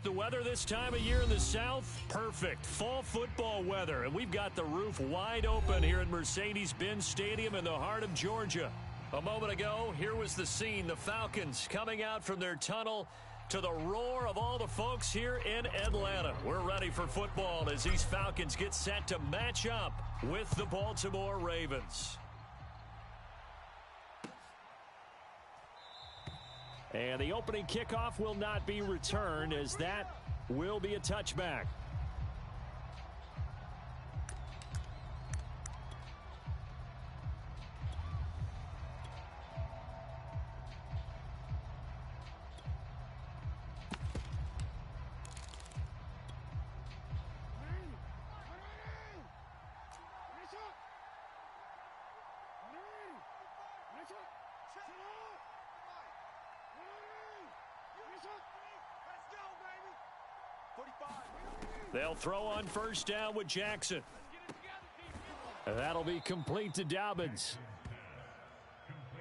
the weather this time of year in the South? Perfect. Fall football weather. And we've got the roof wide open here at Mercedes-Benz Stadium in the heart of Georgia. A moment ago, here was the scene. The Falcons coming out from their tunnel to the roar of all the folks here in Atlanta. We're ready for football as these Falcons get set to match up with the Baltimore Ravens. And the opening kickoff will not be returned, as that will be a touchback. They'll throw on first down with Jackson. That'll be complete to Dobbins.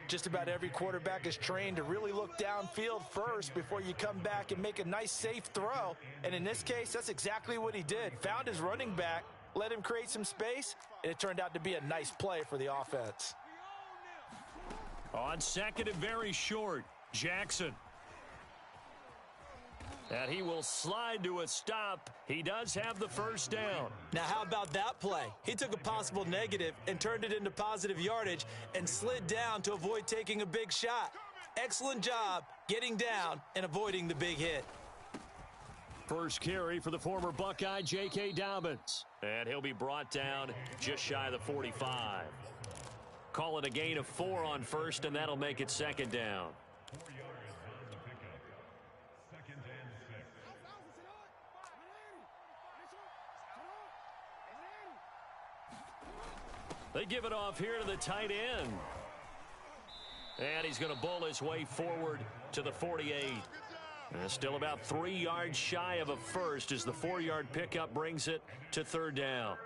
Just about every quarterback is trained to really look downfield first before you come back and make a nice, safe throw. And in this case, that's exactly what he did. Found his running back, let him create some space, and it turned out to be a nice play for the offense. On second and very short, Jackson. And he will slide to a stop. He does have the first down. Now, how about that play? He took a possible negative and turned it into positive yardage and slid down to avoid taking a big shot. Excellent job getting down and avoiding the big hit. First carry for the former Buckeye, J.K. Dobbins. And he'll be brought down just shy of the 45. Call it a gain of 4 on first, and that'll make it second down. They give it off here to the tight end. And he's going to bowl his way forward to the 48. And still about 3 yards shy of a first as the 4-yard pickup brings it to third down.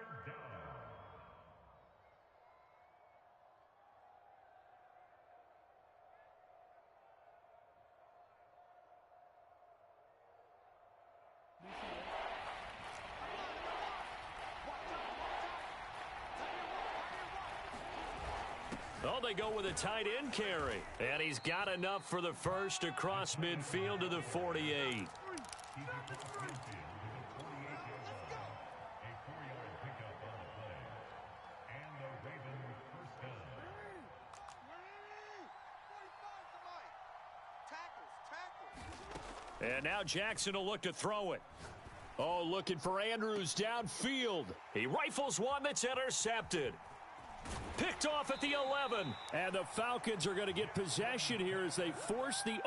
Oh, they go with a tight end carry. And he's got enough for the first across midfield to the 48. And now Jackson will look to throw it. Oh, looking for Andrews downfield. He rifles one that's intercepted. Picked off at the 11. And the Falcons are going to get possession here as they force the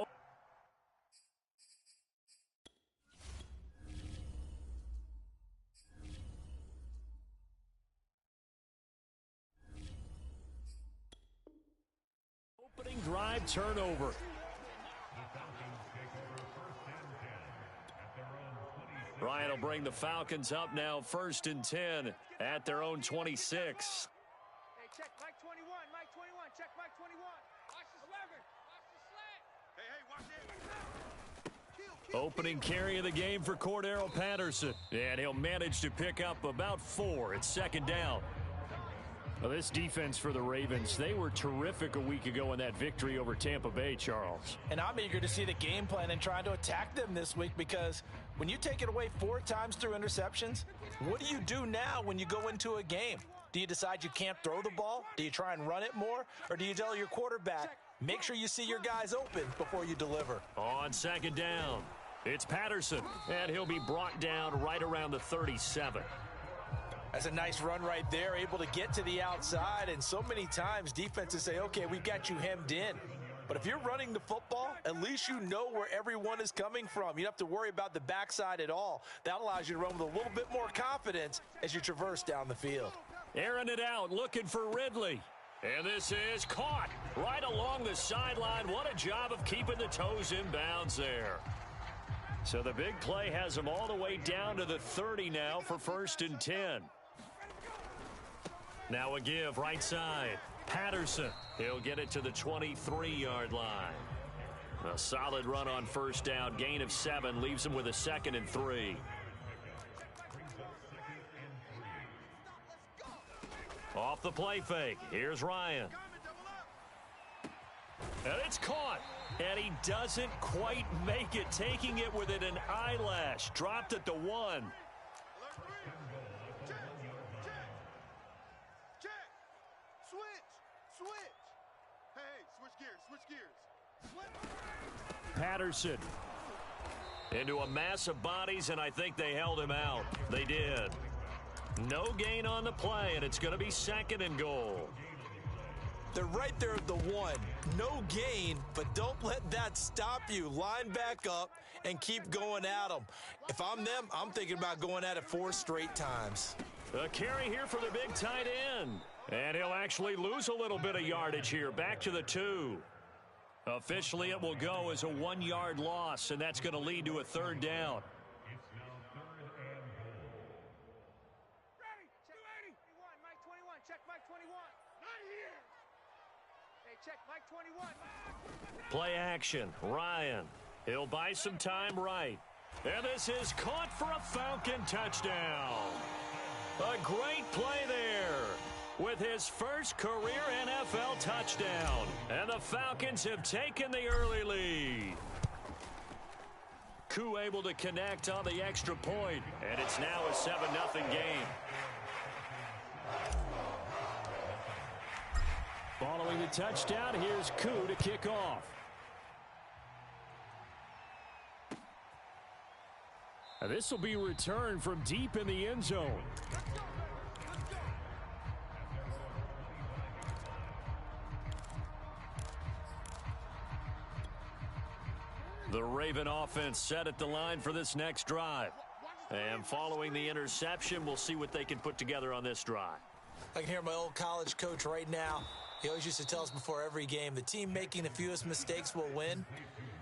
opening drive turnover. Ryan will bring the Falcons up now, 1st and 10 at their own 26. Check Mike 21, Mike 21, check Mike 21. Watch the 11. Watch the slant. Hey, watch it. Opening carry of the game for Cordero Patterson. And he'll manage to pick up about 4 at second down. Well, this defense for the Ravens, they were terrific a week ago in that victory over Tampa Bay, Charles. And I'm eager to see the game plan and trying to attack them this week, because when you take it away 4 times through interceptions, what do you do now when you go into a game? Do you decide you can't throw the ball? Do you try and run it more? Or do you tell your quarterback, make sure you see your guys open before you deliver? On second down, it's Patterson, and he'll be brought down right around the 37. That's a nice run right there, able to get to the outside. And so many times defenses say, okay, we've got you hemmed in. But if you're running the football, at least you know where everyone is coming from. You don't have to worry about the backside at all. That allows you to run with a little bit more confidence as you traverse down the field. Airing it out, looking for Ridley. And this is caught right along the sideline. What a job of keeping the toes in bounds there. So the big play has them all the way down to the 30 now for 1st and 10. Now a give right side. Patterson. He'll get it to the 23-yard line. A solid run on first down. Gain of 7 leaves him with a 2nd and 3. Off the play fake. Here's Ryan. And it's caught. And he doesn't quite make it. Taking it within an eyelash. Dropped at the 1. Patterson into a mass of bodies, and I think they held him out. They did. No gain on the play, and it's going to be 2nd and goal. They're right there at the 1. No gain, but don't let that stop you. Line back up and keep going at them. If I'm them, I'm thinking about going at it 4 straight times. A carry here for the big tight end. And he'll actually lose a little bit of yardage here. Back to the 2. Officially, it will go as a 1-yard loss, and that's going to lead to a 3rd down. Ready. Check 21. Mike 21. Check Mike 21. Not here. Hey, check Mike 21. Play action. Ryan. He'll buy some time right. And this is caught for a Falcon touchdown. A great play there with his first career NFL touchdown. And the Falcons have taken the early lead. Koo able to connect on the extra point, and it's now a 7-0 game. Following the touchdown, here's Koo to kick off. This will be returned from deep in the end zone. The Raven offense set at the line for this next drive. And following the interception, we'll see what they can put together on this drive. I can hear my old college coach right now. He always used to tell us before every game, the team making the fewest mistakes will win.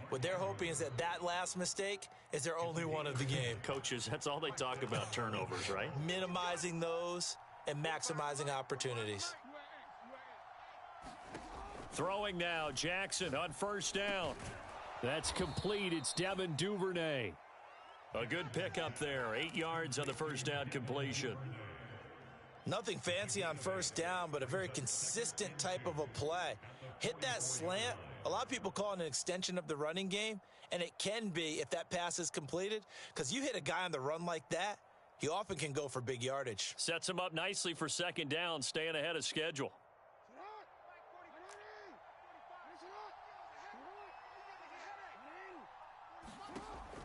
What they're hoping is that that last mistake is their only one of the game. Coaches, that's all they talk about, turnovers, right? Minimizing those and maximizing opportunities. Throwing now, Jackson on first down. That's complete. It's Devin Duvernay. A good pickup there. 8 yards on the first down completion. Nothing fancy on first down, but a very consistent type of a play. Hit that slant. A lot of people call it an extension of the running game, and it can be if that pass is completed, because you hit a guy on the run like that, he often can go for big yardage. Sets him up nicely for second down, staying ahead of schedule.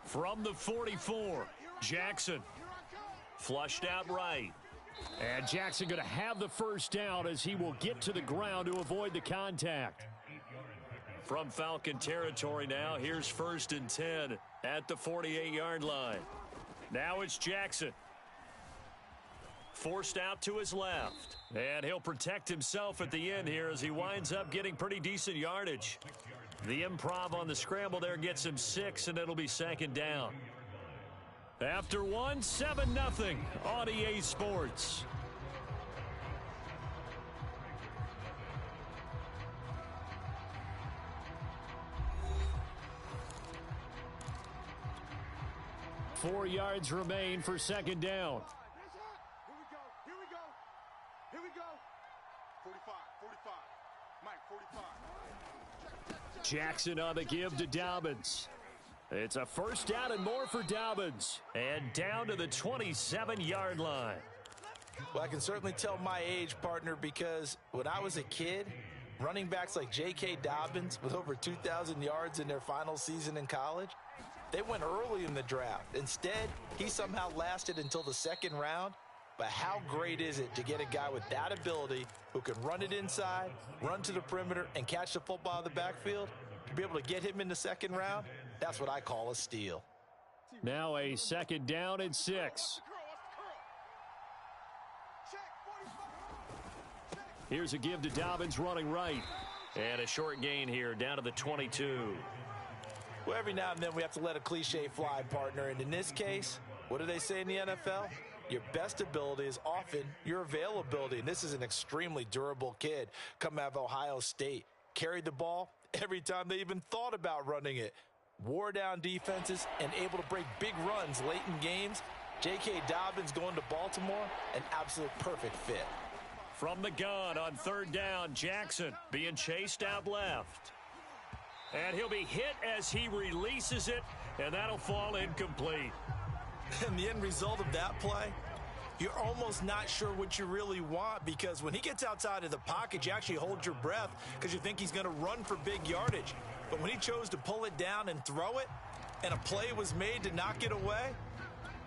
From the 44, Jackson flushed out right. And Jackson going to have the first down as he will get to the ground to avoid the contact. From Falcon territory now, here's 1st and 10 at the 48-yard line. Now it's Jackson. Forced out to his left. And he'll protect himself at the end here as he winds up getting pretty decent yardage. The improv on the scramble there gets him 6, and it'll be second down. After 1, 7-0 on EA Sports. Four yards remain for second down. Here we go. 45. Mike, 45. Jackson on the give to Dobbins. It's a first down and more for Dobbins. And down to the 27-yard line. Well, I can certainly tell my age, partner, because when I was a kid, running backs like J.K. Dobbins with over 2,000 yards in their final season in college, they went early in the draft. Instead, he somehow lasted until the second round. But how great is it to get a guy with that ability who can run it inside, run to the perimeter, and catch the football in the backfield? To be able to get him in the second round, that's what I call a steal. Now a second down and 6. Here's a give to Dobbins running right. And a short gain here down to the 22. Well, every now and then we have to let a cliche fly, partner. And in this case, what do they say in the NFL? Your best ability is often your availability. And this is an extremely durable kid coming out of Ohio State. Carried the ball every time they even thought about running it. Wore down defenses and able to break big runs late in games. J.K. Dobbins going to Baltimore, an absolute perfect fit. From the gun on third down, Jackson being chased out left. And he'll be hit as he releases it, and that'll fall incomplete. And the end result of that play, you're almost not sure what you really want, because when he gets outside of the pocket, you actually hold your breath because you think he's going to run for big yardage. But when he chose to pull it down and throw it, and a play was made to knock it away,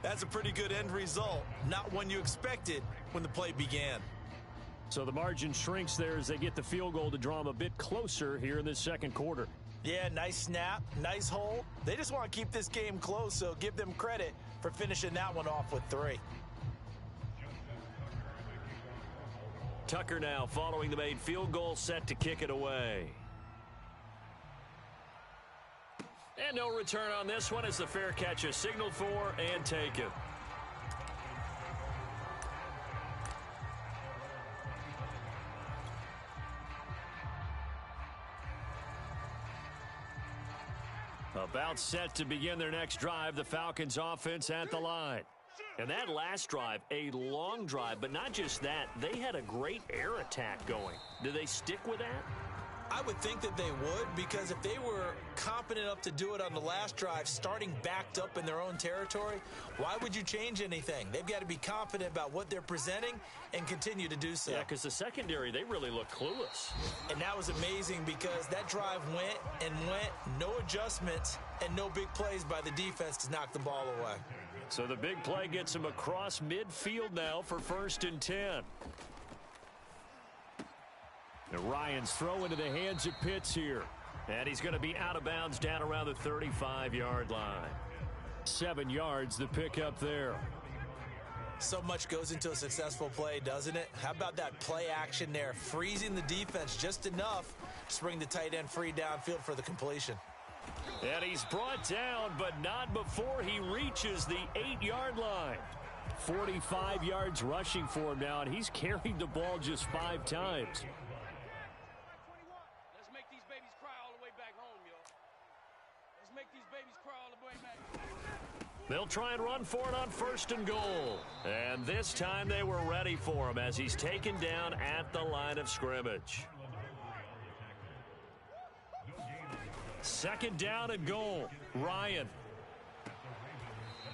that's a pretty good end result. Not one you expected when the play began. So the margin shrinks there as they get the field goal to draw them a bit closer here in this second quarter. Yeah, nice snap, nice hold. They just want to keep this game close, so give them credit for finishing that one off with 3. Tucker now following the made field goal, set to kick it away. And no return on this one as the fair catch is signaled for and taken. About set to begin their next drive, the Falcons offense at the line. And that last drive, a long drive, but not just that, they had a great air attack going. Do they stick with that? I would think that they would, because if they were competent enough to do it on the last drive, starting backed up in their own territory, why would you change anything? They've got to be confident about what they're presenting and continue to do so. Yeah, because the secondary, they really look clueless. And that was amazing because that drive went and went, no adjustments, and no big plays by the defense to knock the ball away. So the big play gets him across midfield now for 1st and 10. And Ryan's throw into the hands of Pitts here. And he's going to be out of bounds down around the 35-yard line. 7 yards, the pickup there. So much goes into a successful play, doesn't it? How about that play action there, freezing the defense just enough to bring the tight end free downfield for the completion. And he's brought down, but not before he reaches the 8-yard line. 45 yards rushing for him now, and he's carried the ball just 5 times. Let's make these babies cry all the way back home, yo. Let's make these babies cry all the way back. They'll try and run for it on 1st and goal. And this time they were ready for him as he's taken down at the line of scrimmage. 2nd down and goal. Ryan.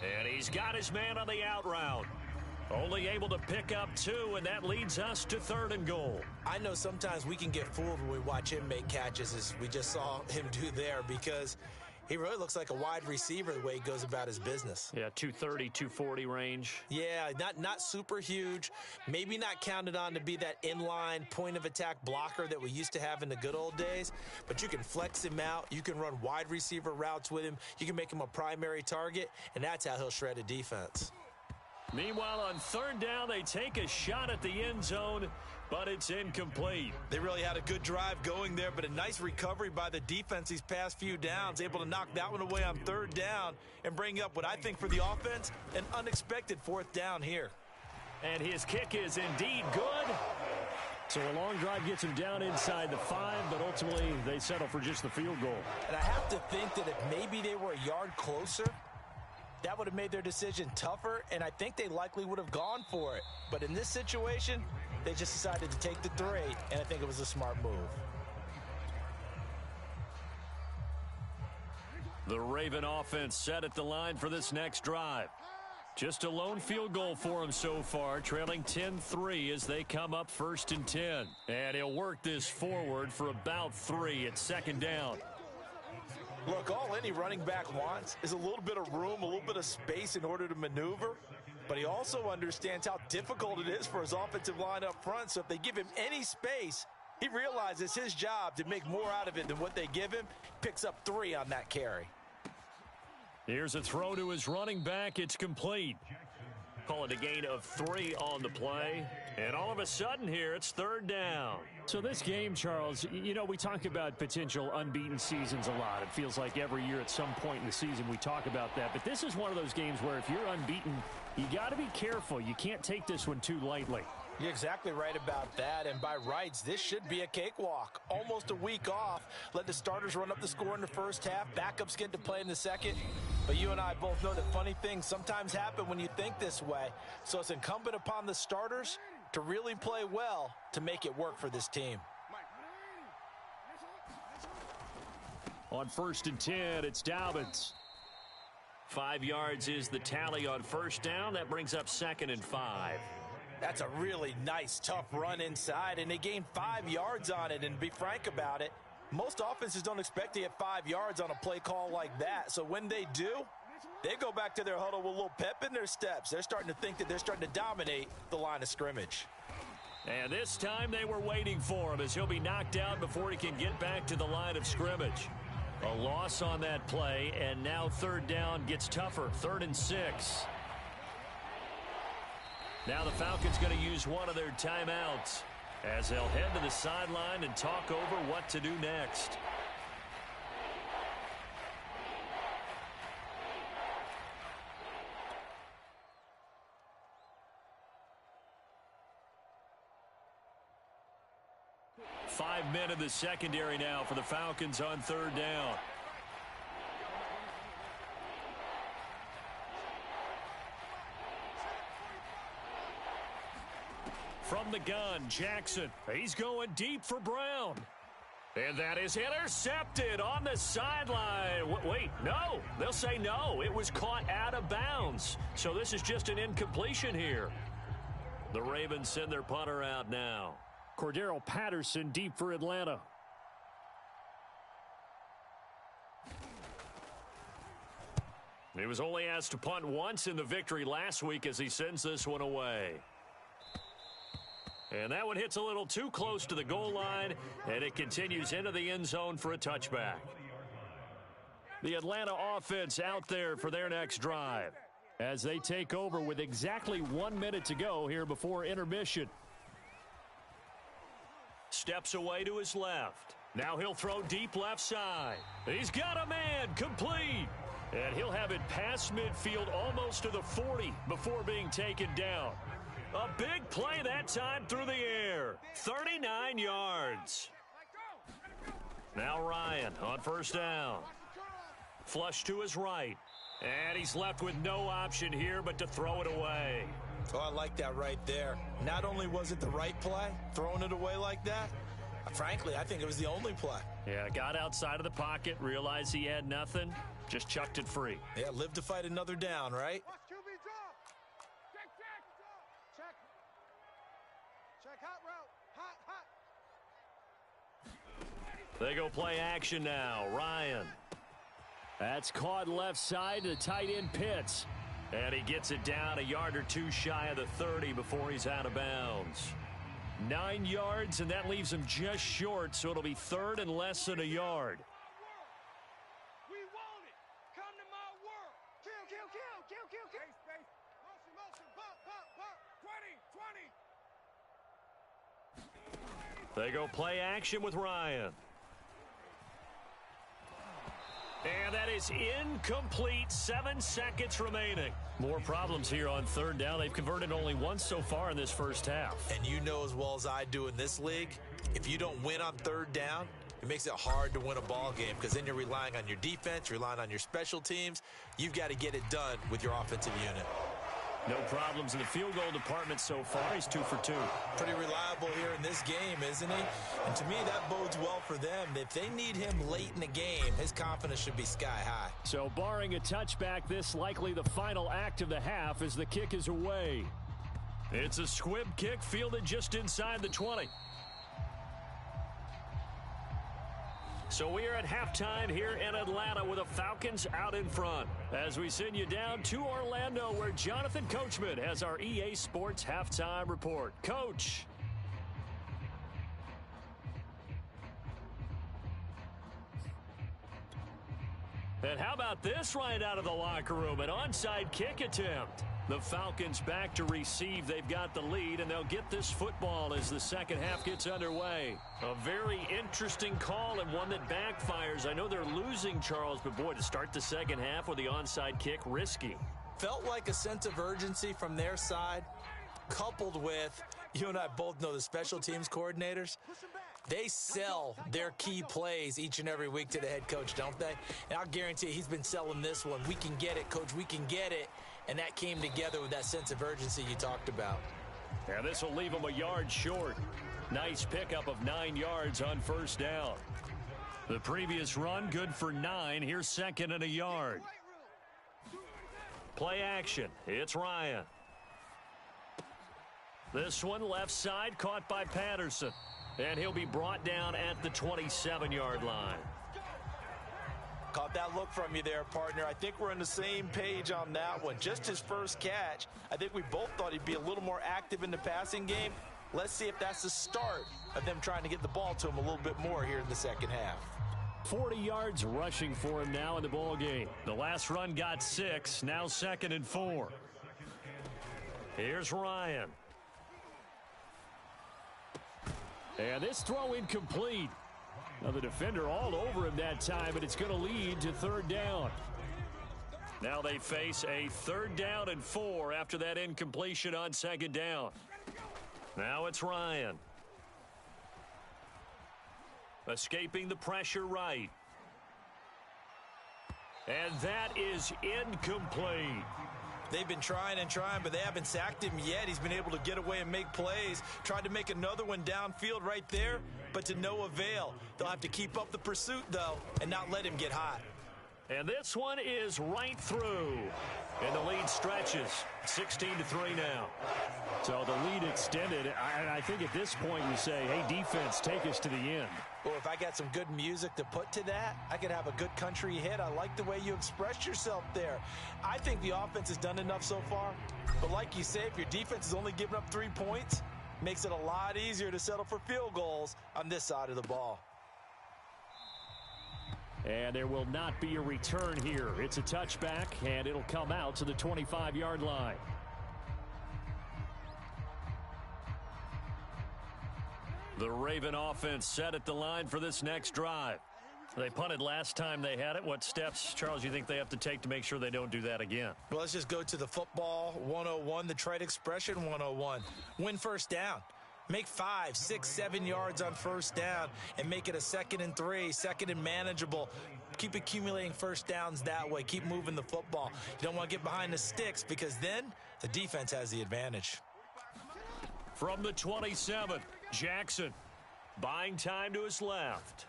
And he's got his man on the out route. Only able to pick up 2, and that leads us to 3rd and goal. I know sometimes we can get fooled when we watch him make catches, as we just saw him do there, because he really looks like a wide receiver the way he goes about his business. Yeah, 230, 240 range. Yeah, not super huge. Maybe not counted on to be that inline point-of-attack blocker that we used to have in the good old days. But you can flex him out. You can run wide receiver routes with him. You can make him a primary target, and that's how he'll shred a defense. Meanwhile, on 3rd down, they take a shot at the end zone, but it's incomplete. They really had a good drive going there, but a nice recovery by the defense these past few downs, able to knock that one away on 3rd down and bring up what I think for the offense, an unexpected 4th down here. And his kick is indeed good. So a long drive gets him down inside the 5, but ultimately they settle for just the field goal. And I have to think that if maybe they were a yard closer, that would have made their decision tougher, and I think they likely would have gone for it. But in this situation, they just decided to take the 3, and I think it was a smart move. The Raven offense set at the line for this next drive. Just a lone field goal for him so far, trailing 10-3 as they come up 1st and 10. And he'll work this forward for about 3 at 2nd down. Look, all any running back wants is a little bit of room, a little bit of space in order to maneuver. But he also understands how difficult it is for his offensive line up front. So if they give him any space, he realizes his job to make more out of it than what they give him. Picks up 3 on that carry. Here's a throw to his running back. It's complete. Call it a gain of 3 on the play. And all of a sudden here, it's 3rd down. So this game, Charles, you know, we talk about potential unbeaten seasons a lot. It feels like every year at some point in the season we talk about that. But this is one of those games where if you're unbeaten, you got to be careful. You can't take this one too lightly. You're exactly right about that, and by rights, this should be a cakewalk. Almost a week off. Let the starters run up the score in the first half. Backups get to play in the second. But you and I both know that funny things sometimes happen when you think this way. So it's incumbent upon the starters to really play well to make it work for this team. On 1st and 10, it's Dobbins. 5 yards is the tally on first down. That brings up 2nd and 5. That's a really nice, tough run inside, and they gained 5 yards on it. And to be frank about it, most offenses don't expect to get 5 yards on a play call like that. So when they do, they go back to their huddle with a little pep in their steps. They're starting to think that they're starting to dominate the line of scrimmage. And this time they were waiting for him as he'll be knocked out before he can get back to the line of scrimmage. A loss on that play, and now 3rd down gets tougher. 3rd and 6. Now the Falcons going to use one of their timeouts as they'll head to the sideline and talk over what to do next. Five men in the secondary now for the Falcons on 3rd down. From the gun, Jackson. He's going deep for Brown. And that is intercepted on the sideline. Wait, no. They'll say no. It was caught out of bounds. So this is just an incompletion here. The Ravens send their punter out now. Cordero Patterson deep for Atlanta. He was only asked to punt once in the victory last week as he sends this one away. And that one hits a little too close to the goal line, and it continues into the end zone for a touchback. The Atlanta offense out there for their next drive as they take over with exactly 1 minute to go here before intermission. Steps away to his left. Now he'll throw deep left side. He's got a man, complete. And he'll have it past midfield almost to the 40 before being taken down. A big play that time through the air. 39 yards. Now Ryan on 1st down. Flush to his right. And he's left with no option here but to throw it away. Oh, I like that right there. Not only was it the right play, throwing it away like that, frankly, I think it was the only play. Yeah, got outside of the pocket, realized he had nothing, just chucked it free. Yeah, live to fight another down, right? Check hot route. Hot. They go play action now. Ryan. That's caught left side to the tight end Pitts. And he gets it down a yard or two shy of the 30 before he's out of bounds. 9 yards, and that leaves him just short, so it'll be 3rd and less than a yard. We want it. Come to my work. Kill. Space. Motion. Bump. 20. They go play action with Ryan. And that is incomplete. 7 seconds remaining. More problems here on 3rd down. They've converted only once so far in this first half. And you know as well as I do in this league, if you don't win on 3rd down, it makes it hard to win a ball game because then you're relying on your defense, you're relying on your special teams. You've got to get it done with your offensive unit. No problems in the field goal department so far. He's 2 for 2. Pretty reliable here in this game, isn't he? And to me, that bodes well for them. If they need him late in the game, his confidence should be sky high. So barring a touchback, this likely the final act of the half as the kick is away. It's a squib kick fielded just inside the 20. So we are at halftime here in Atlanta with the Falcons out in front. As we send you down to Orlando where Jonathan Coachman has our EA Sports halftime report. Coach. And how about this right out of the locker room? An onside kick attempt. The Falcons back to receive. They've got the lead, and they'll get this football as the second half gets underway. A very interesting call and one that backfires. I know they're losing, Charles, but boy, to start the second half with the onside kick, risky. Felt like a sense of urgency from their side. coupled with, you and I both know the special teams coordinators, they sell their key plays each and every week to the head coach, don't they? And I'll guarantee you he's been selling this one. We can get it, coach, we can get it. And that came together with that sense of urgency you talked about. And this will leave him a yard short. Nice pickup of 9 yards on first down. The previous run, good for 9. Here's second and a yard. Play action. It's Ryan. This one left side, caught by Patterson. And he'll be brought down at the 27-yard line. Caught that look from you there, partner. I think we're on the same page on that one. Just his first catch. I think we both thought he'd be a little more active in the passing game. Let's see if that's the start of them trying to get the ball to him a little bit more here in the second half. 40 yards rushing for him now in the ball game. The last run got 6. Now second and 4. Here's Ryan. And this throw incomplete. Now the defender all over him that time, and it's going to lead to third down. Now they face a 3rd down and 4 after that incompletion on second down. Now it's Ryan. Escaping the pressure right. And that is incomplete. They've been trying and trying, but they haven't sacked him yet. He's been able to get away and make plays. Tried to make another one downfield right there, but to no avail. They'll have to keep up the pursuit, though, and not let him get hot. And this one is right through. And the lead stretches. 16-3 now. So the lead extended. I think at this point you say, hey, defense, take us to the end. Well, if I got some good music to put to that, I could have a good country hit. I like the way you expressed yourself there. I think the offense has done enough so far. But like you say, if your defense is only giving up 3 points, makes it a lot easier to settle for field goals on this side of the ball. And there will not be a return here. It's a touchback, and it'll come out to the 25-yard line. The Raven offense set at the line for this next drive. They punted last time they had it. What steps, Charles, you think they have to take to make sure they don't do that again? Well, let's just go to the football 101, the trade expression 101. Win first down. Make 5, 6, 7 yards on first down and make it a 2nd and 3, 2nd and manageable. Keep accumulating first downs that way. Keep moving the football. You don't want to get behind the sticks because then the defense has the advantage. From the 27, Jackson buying time to his left.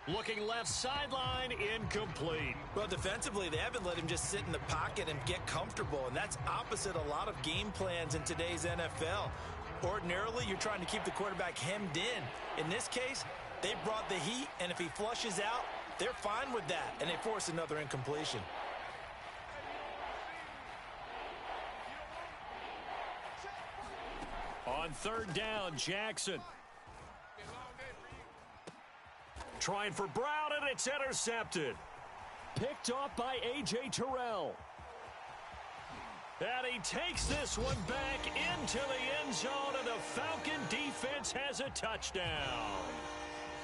Looking left sideline, incomplete. Well, defensively, they haven't let him just sit in the pocket and get comfortable, and that's opposite a lot of game plans in today's NFL. Ordinarily, you're trying to keep the quarterback hemmed in. In this case, they brought the heat, and if he flushes out, they're fine with that, and they force another incompletion. On 3rd down, Jackson. Trying for Brown, and it's intercepted. Picked off by A.J. Terrell. And he takes this one back into the end zone, and the Falcon defense has a touchdown.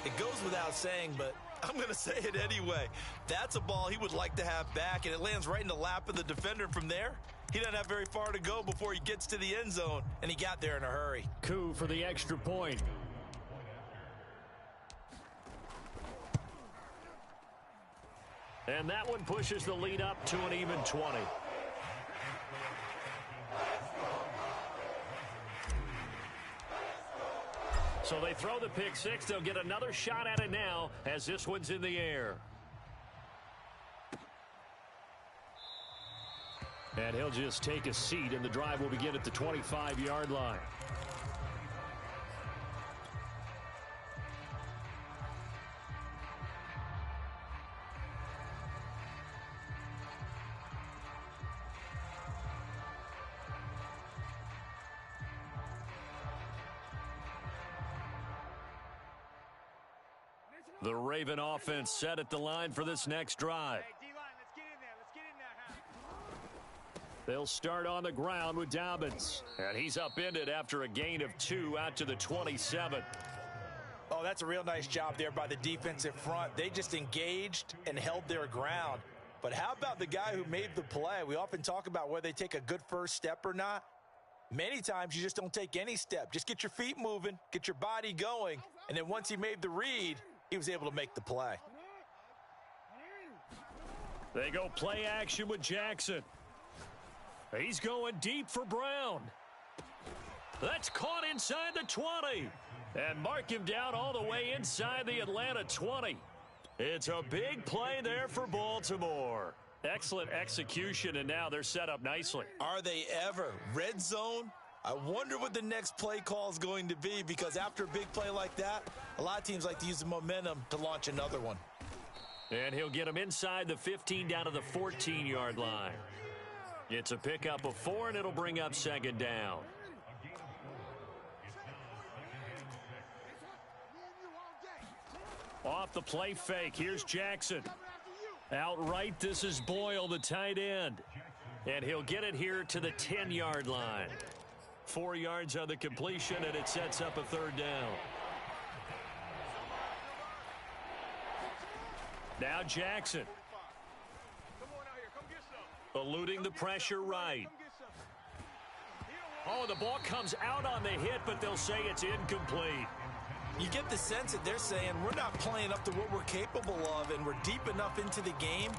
It goes without saying, but I'm going to say it anyway. That's a ball he would like to have back, and it lands right in the lap of the defender. From there, he doesn't have very far to go before he gets to the end zone, and he got there in a hurry. Coup for the extra point. And that one pushes the lead up to an even 20. So they throw the pick six. They'll get another shot at it now as this one's in the air. And he'll just take a seat, and the drive will begin at the 25-yard line. The Raven offense set at the line for this next drive. Hey, D-line, let's get in there. Let's get in there, huh? They'll start on the ground with Dobbins. And he's upended after a gain of 2 out to the 27. Oh, that's a real nice job there by the defensive front. They just engaged and held their ground. But how about the guy who made the play? We often talk about whether they take a good first step or not. Many times you just don't take any step. Just get your feet moving, get your body going, and then once he made the read, he was able to make the play. They go play action with Jackson. He's going deep for Brown. That's caught inside the 20. And mark him down all the way inside the Atlanta 20. It's a big play there for Baltimore. Excellent execution, and now they're set up nicely. Are they ever? Red zone? I wonder what the next play call is going to be, because after a big play like that, a lot of teams like to use the momentum to launch another one. And he'll get him inside the 15 down to the 14-yard line. It's a pickup of 4, and it'll bring up second down. Off the play fake, here's Jackson. Outright, this is Boyle, the tight end. And he'll get it here to the 10-yard line. 4 yards on the completion, and it sets up a third down. Now Jackson. Eluding the pressure right. Oh, the ball comes out on the hit, but they'll say it's incomplete. You get the sense that they're saying we're not playing up to what we're capable of, and we're deep enough into the game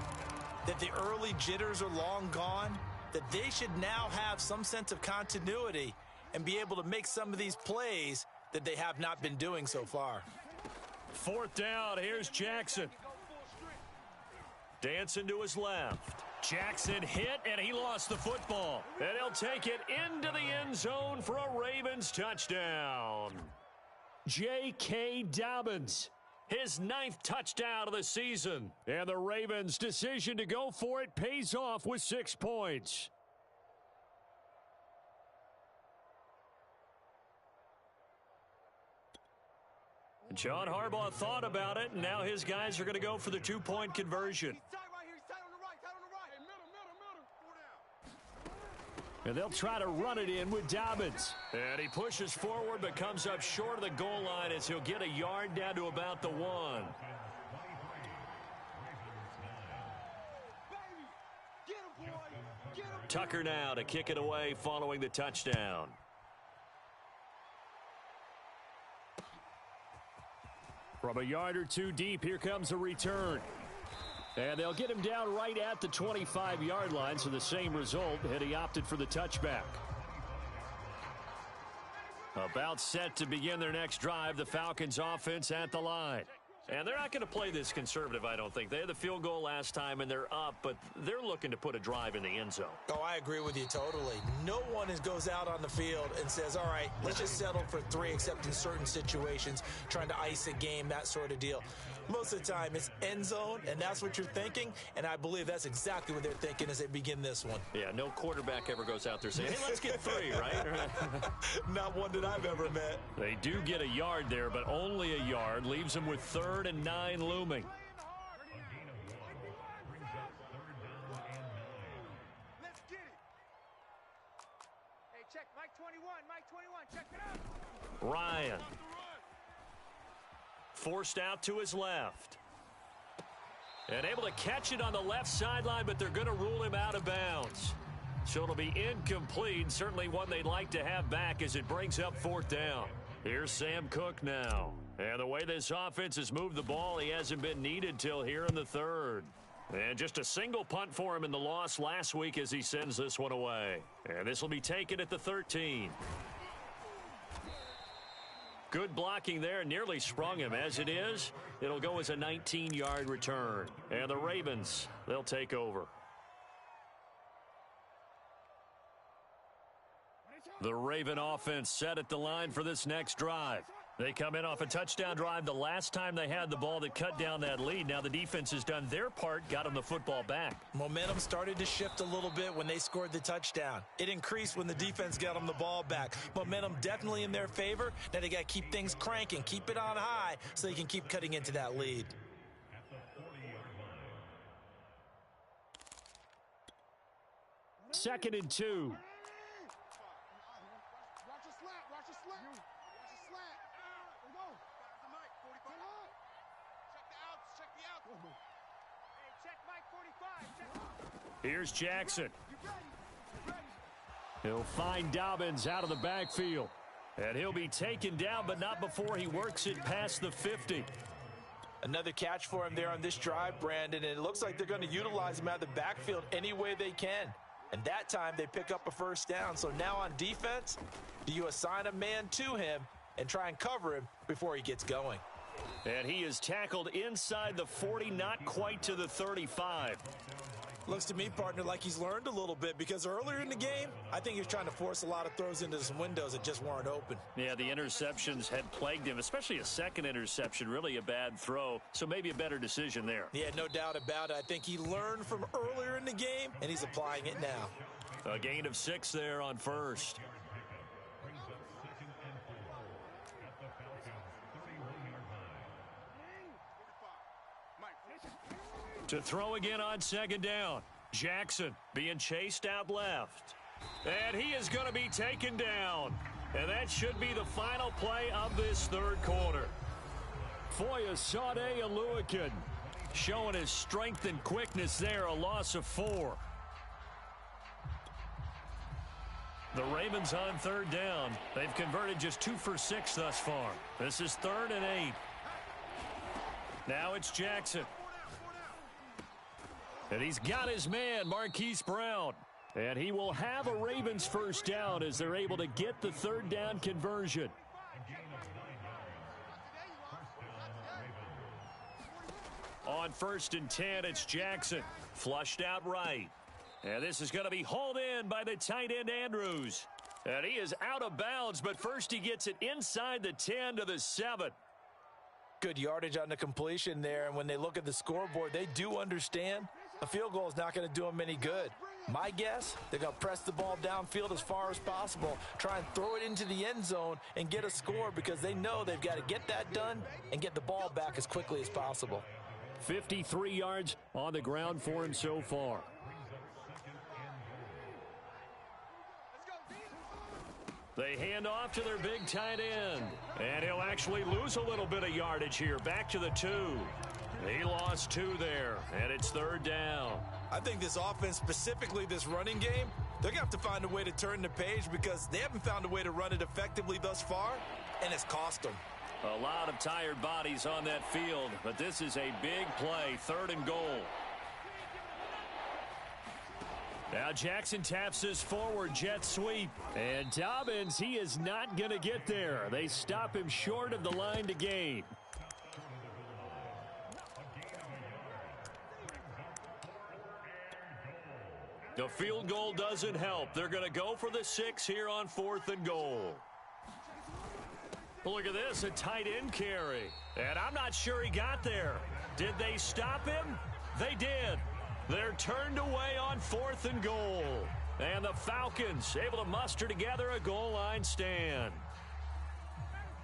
that the early jitters are long gone, that they should now have some sense of continuity and be able to make some of these plays that they have not been doing so far. Fourth down, here's Jackson. Dancing to his left. Jackson hit, and he lost the football. And he'll take it into the end zone for a Ravens touchdown. J.K. Dobbins, his 9th touchdown of the season. And the Ravens' decision to go for it pays off with 6 points. John Harbaugh thought about it, and now his guys are going to go for the 2-point conversion. And they'll try to run it in with Dobbins. And he pushes forward but comes up short of the goal line as he'll get a yard down to about the 1. Tucker now to kick it away following the touchdown. From a yard or two deep, here comes a return. And they'll get him down right at the 25-yard line, so the same result, and he opted for the touchback. About set to begin their next drive, the Falcons offense at the line. And they're not going to play this conservative, I don't think. They had the field goal last time, and they're up, but they're looking to put a drive in the end zone. Oh, I agree with you totally. No one goes out on the field and says, all right, let's just settle for 3, except in certain situations, trying to ice a game, that sort of deal. Most of the time, it's end zone, and that's what you're thinking, and I believe that's exactly what they're thinking as they begin this one. Yeah, no quarterback ever goes out there saying, hey, let's get 3, right? Not one that I've ever met. They do get a yard there, but only a yard. Leaves them with 3rd and 9 looming. Let's get it. Hey, check Mike 21, Mike 21, check it out. Ryan. Forced out to his left. And able to catch it on the left sideline, but they're going to rule him out of bounds. So it'll be incomplete. Certainly one they'd like to have back as it brings up 4th down. Here's Sam Cook now. And the way this offense has moved the ball, he hasn't been needed till here in the 3rd. And just a single punt for him in the loss last week as he sends this one away. And this will be taken at the 13. Good blocking there, nearly sprung him. As it is, it'll go as a 19-yard return. And the Ravens, they'll take over. The Raven offense set at the line for this next drive. They come in off a touchdown drive the last time they had the ball that cut down that lead. Now the defense has done their part, got them the football back. Momentum started to shift a little bit when they scored the touchdown. It increased when the defense got them the ball back. Momentum definitely in their favor. Now they got to keep things cranking, keep it on high so they can keep cutting into that lead. Second and 2. Here's Jackson. He'll find Dobbins out of the backfield. And he'll be taken down, but not before he works it past the 50. Another catch for him there on this drive, Brandon, and it looks like they're going to utilize him out of the backfield any way they can. And that time they pick up a first down. So now on defense, do you assign a man to him and try and cover him before he gets going? And he is tackled inside the 40, not quite to the 35. Looks to me, partner, like he's learned a little bit, because earlier in the game, I think he was trying to force a lot of throws into some windows that just weren't open. Yeah, the interceptions had plagued him, especially a second interception, really a bad throw. So maybe a better decision there. Yeah, no doubt about it. I think he learned from earlier in the game, and he's applying it now. A gain of 6 there on first. To throw again on second down. Jackson being chased out left. And he is going to be taken down. And that should be the final play of this third quarter. Foyesade Oluwakin showing his strength and quickness there, a loss of 4. The Ravens on third down. They've converted just 2 for 6 thus far. This is 3rd and 8. Now it's Jackson. And he's got his man, Marquise Brown. And he will have a Ravens first down as they're able to get the third down conversion. On 1st and 10, it's Jackson. Flushed out right. And this is going to be hauled in by the tight end, Andrews. And he is out of bounds, but first he gets it inside the 10 to the 7. Good yardage on the completion there, and when they look at the scoreboard, they do understand a field goal is not going to do them any good. My guess, they're going to press the ball downfield as far as possible, try and throw it into the end zone and get a score, because they know they've got to get that done and get the ball back as quickly as possible. 53 yards on the ground for him so far. They hand off to their big tight end. And he'll actually lose a little bit of yardage here. Back to the 2. He lost 2 there, and it's 3rd down. I think this offense, specifically this running game, they're going to have to find a way to turn the page, because they haven't found a way to run it effectively thus far, and it's cost them. A lot of tired bodies on that field, but this is a big play, 3rd and goal. Now Jackson taps his forward jet sweep. And Dobbins, he is not going to get there. They stop him short of the line to gain. The field goal doesn't help. They're going to go for the 6 here on 4th and goal. Look at this, a tight end carry. And I'm not sure he got there. Did they stop him? They did. They're turned away on 4th and goal. And the Falcons able to muster together a goal line stand.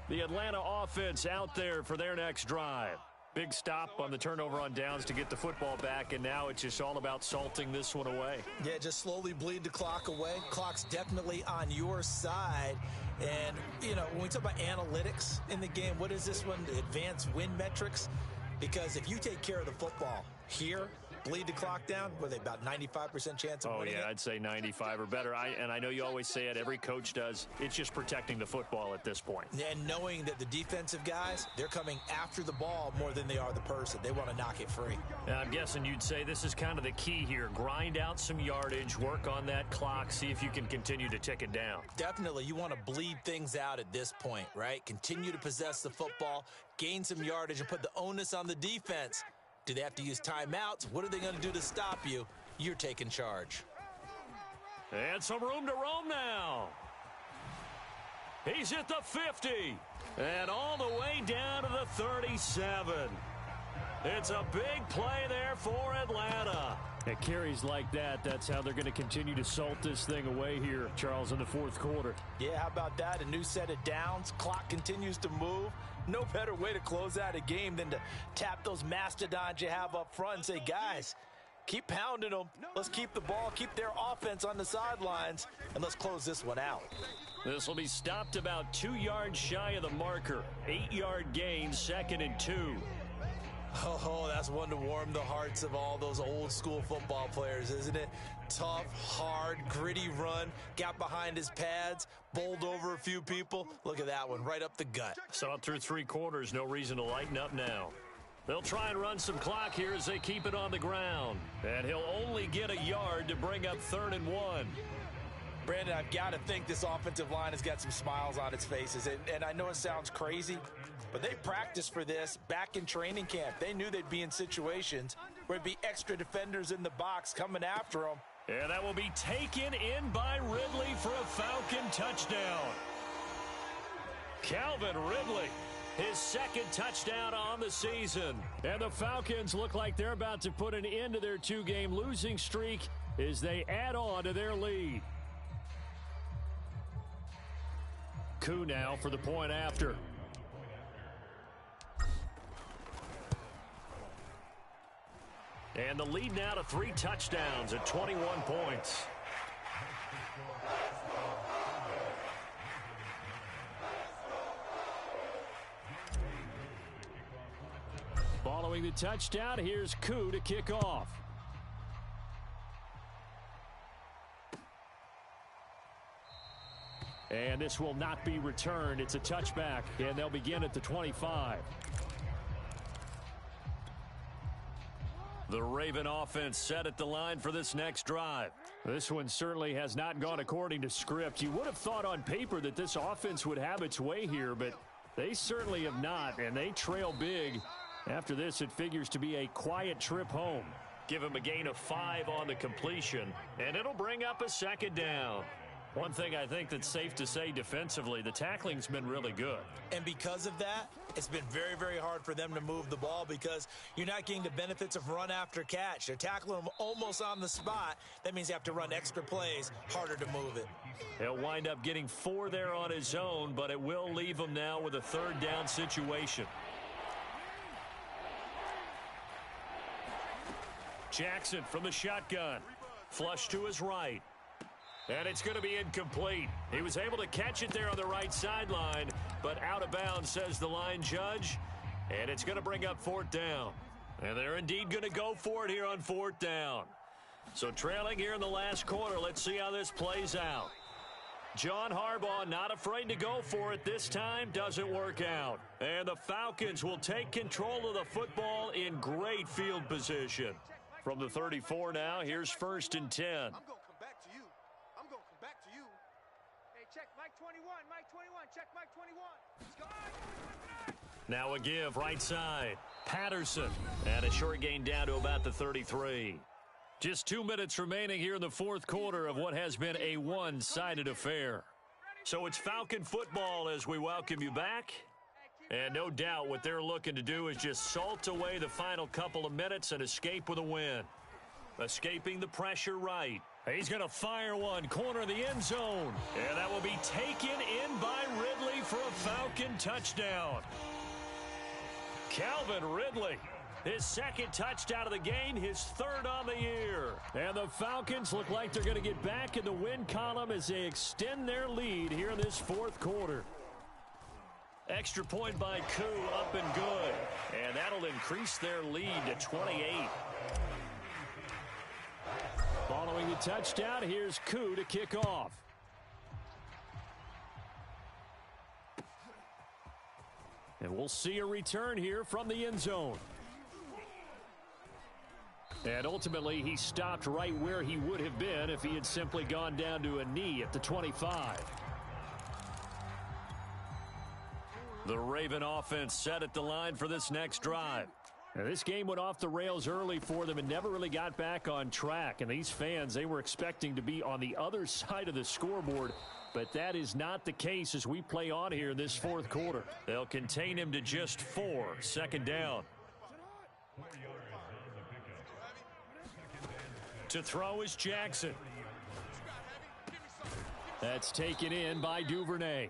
The Atlanta offense out there for their next drive. Big stop on the turnover on downs to get the football back, and now it's just all about salting this one away. Yeah, just slowly bleed the clock away. Clock's definitely on your side. And, you know, when we talk about analytics in the game, what is this one? The advanced win metrics? Because if you take care of the football here, bleed the clock down, were they about 95% chance of winning it? I'd say 95 or better. And I know you always say it, every coach does. It's just protecting the football at this point. And knowing that the defensive guys, they're coming after the ball more than they are the person. They want to knock it free. And I'm guessing you'd say this is kind of the key here. Grind out some yardage, work on that clock, see if you can continue to tick it down. Definitely. You want to bleed things out at this point, right? Continue to possess the football, gain some yardage, and put the onus on the defense. Do they have to use timeouts? What are they going to do to stop you? You're taking charge. And some room to roam now. He's at the 50. And all the way down to the 37. It's a big play there for Atlanta. At carries like that, that's how they're going to continue to salt this thing away here, Charles, in the 4th quarter. Yeah, how about that? A new set of downs. Clock continues to move. No better way to close out a game than to tap those mastodons you have up front and say, guys, keep pounding them. Let's keep the ball, keep their offense on the sidelines, and let's close this one out. This will be stopped about 2 yards shy of the marker. 8-yard gain, 2nd and 2. Oh, that's one to warm the hearts of all those old school football players, isn't it? Tough, hard, gritty run, got behind his pads, bowled over a few people. Look at that one, right up the gut. So up through 3 quarters, no reason to lighten up now. They'll try and run some clock here as they keep it on the ground. And he'll only get a yard to bring up 3rd and 1. Brandon, I've got to think this offensive line has got some smiles on its faces. And I know it sounds crazy, but they practiced for this back in training camp. They knew they'd be in situations where there'd be extra defenders in the box coming after them. And that will be taken in by Ridley for a Falcon touchdown. Calvin Ridley, his 2nd touchdown on the season. And the Falcons look like they're about to put an end to their 2-game losing streak as they add on to their lead. Koo now for the point after. And the lead now to 3 touchdowns at 21 points. Following the touchdown, here's Koo to kick off. And this will not be returned. It's a touchback, and they'll begin at the 25. The Raven offense set at the line for this next drive. This one certainly has not gone according to script. You would have thought on paper that this offense would have its way here, but they certainly have not, and they trail big. After this, it figures to be a quiet trip home. Give him a gain of 5 on the completion, and it'll bring up a 2nd down. One thing I think that's safe to say defensively, the tackling's been really good. And because of that, it's been very, very hard for them to move the ball because you're not getting the benefits of run after catch. They're tackling them almost on the spot. That means you have to run extra plays, harder to move it. He'll wind up getting 4 there on his own, but it will leave him now with a 3rd down situation. Jackson from the shotgun. Flush to his right. And it's going to be incomplete. He was able to catch it there on the right sideline, but out of bounds, says the line judge. And it's going to bring up 4th down. And they're indeed going to go for it here on 4th down. So trailing here in the last quarter, let's see how this plays out. John Harbaugh not afraid to go for it this time. Doesn't work out. And the Falcons will take control of the football in great field position. From the 34 now, here's 1st and 10. I'm going to come back to you. I'm going to come back to you. Hey, check Mike 21. Mike 21. Check Mike 21. Let's go. Now a give right side. Patterson. And a short gain down to about the 33. Just 2 minutes remaining here in the 4th quarter of what has been a one-sided affair. So it's Falcon football as we welcome you back. And no doubt what they're looking to do is just salt away the final couple of minutes and escape with a win. Escaping the pressure right. He's going to fire one, corner of the end zone. And that will be taken in by Ridley for a Falcon touchdown. Calvin Ridley, his 2nd touchdown of the game, his 3rd on the year. And the Falcons look like they're going to get back in the win column as they extend their lead here in this 4th quarter. Extra point by Koo, up and good. And that'll increase their lead to 28. Following the touchdown, here's Koo to kick off. And we'll see a return here from the end zone. And ultimately, he stopped right where he would have been if he had simply gone down to a knee at the 25. The Raven offense set at the line for this next drive. Now, this game went off the rails early for them and never really got back on track. And these fans, they were expecting to be on the other side of the scoreboard. But that is not the case as we play on here in this 4th quarter. They'll contain him to just 4. 2nd down. To throw is Jackson. That's taken in by Duvernay.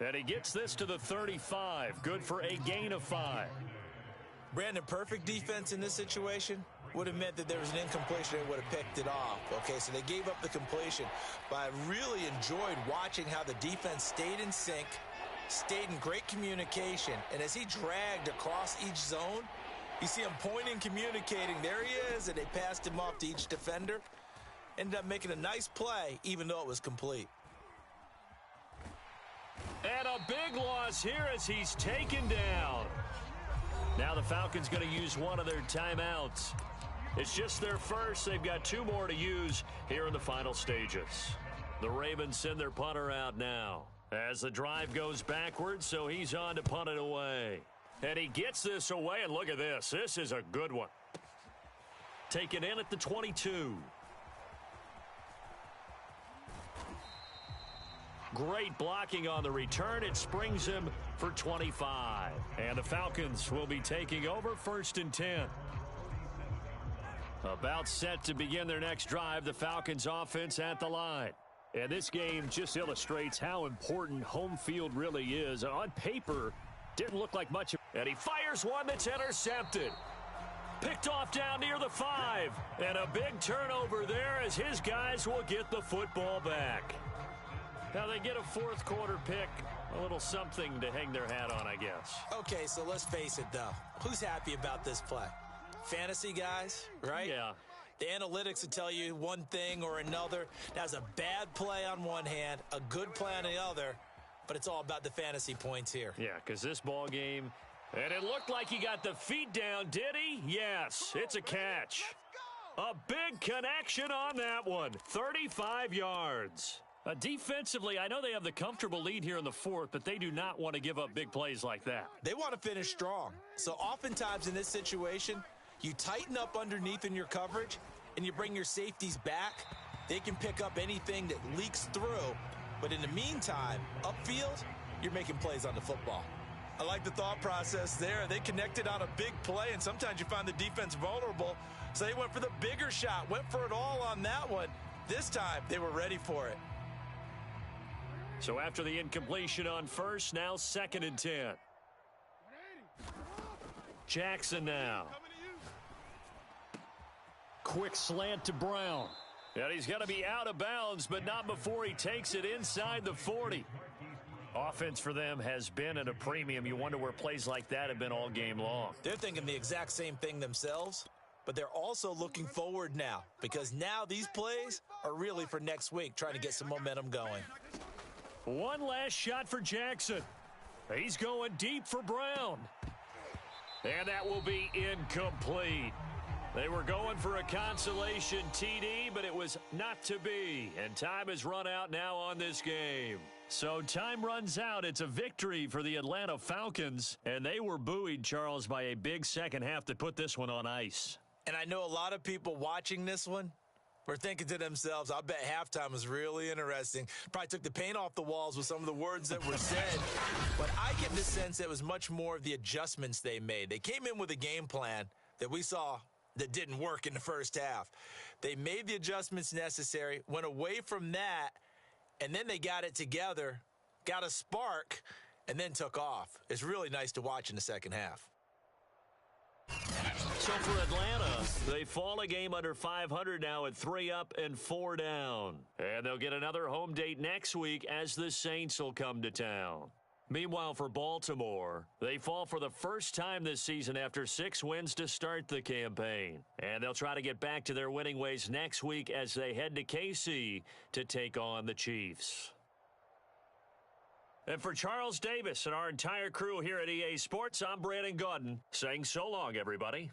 And he gets this to the 35. Good for a gain of 5. Brandon, perfect defense in this situation would have meant that there was an incompletion and would have picked it off. Okay, so they gave up the completion. But I really enjoyed watching how the defense stayed in sync, stayed in great communication, and as he dragged across each zone, You see him pointing, communicating. There he is, and they passed him off to each defender. Ended up making a nice play, even though it was complete. And a big loss here as he's taken down. Now the Falcons going to use one of their timeouts. It's just their first. They've got 2 more to use here in the final stages. The Ravens send their punter out now as the drive goes backwards, so he's on to punt it away. And he gets this away, and look at this. This is a good one. Taken in at the 22. Great blocking on the return. It springs him for 25. And the Falcons will be taking over 1st and 10. About set to begin their next drive, the Falcons offense at the line. And this game just illustrates how important home field really is. On paper, didn't look like much. And he fires one that's intercepted. Picked off down near the 5. And a big turnover there as his guys will get the football back. Now they get a 4th quarter pick. A little something to hang their hat on, I guess. Okay, so let's face it, though. Who's happy about this play? Fantasy guys, right? Yeah. The analytics will tell you one thing or another. That's a bad play on one hand, a good play on the other, but it's all about the fantasy points here. Yeah, because this ball game, and it looked like he got the feet down, did he? Yes, it's a catch. A big connection on that one, 35 yards. Defensively, I know they have the comfortable lead here in the 4th, but they do not want to give up big plays like that. They want to finish strong. So oftentimes in this situation, you tighten up underneath in your coverage, and you bring your safeties back. They can pick up anything that leaks through. But in the meantime, upfield, you're making plays on the football. I like the thought process there. They connected on a big play, and sometimes you find the defense vulnerable. So they went for the bigger shot, went for it all on that one. This time, they were ready for it. So after the incompletion on 1st, now 2nd and 10. Jackson now. Quick slant to Brown. And he's going to be out of bounds, but not before he takes it inside the 40. Offense for them has been at a premium. You wonder where plays like that have been all game long. They're thinking the exact same thing themselves, but they're also looking forward now because now these plays are really for next week, trying to get some momentum going. One last shot for Jackson. He's going deep for Brown. And that will be incomplete. They were going for a consolation TD, but it was not to be. And time has run out now on this game. So time runs out. It's a victory for the Atlanta Falcons. And they were buoyed, Charles, by a big second half that put this one on ice. And I know a lot of people watching this one were thinking to themselves, I bet halftime was really interesting. Probably took the paint off the walls with some of the words that were said. But I get the sense it was much more of the adjustments they made. They came in with a game plan that we saw that didn't work in the first half. They made the adjustments necessary, went away from that, and then they got it together, got a spark, and then took off. It's really nice to watch in the second half. So for Atlanta, they fall a game under 500 now at 3 up and 4 down. And they'll get another home date next week as the Saints will come to town. Meanwhile, for Baltimore, they fall for the first time this season after 6 wins to start the campaign. And they'll try to get back to their winning ways next week as they head to KC to take on the Chiefs. And for Charles Davis and our entire crew here at EA Sports, I'm Brandon Gaudin saying so long, everybody.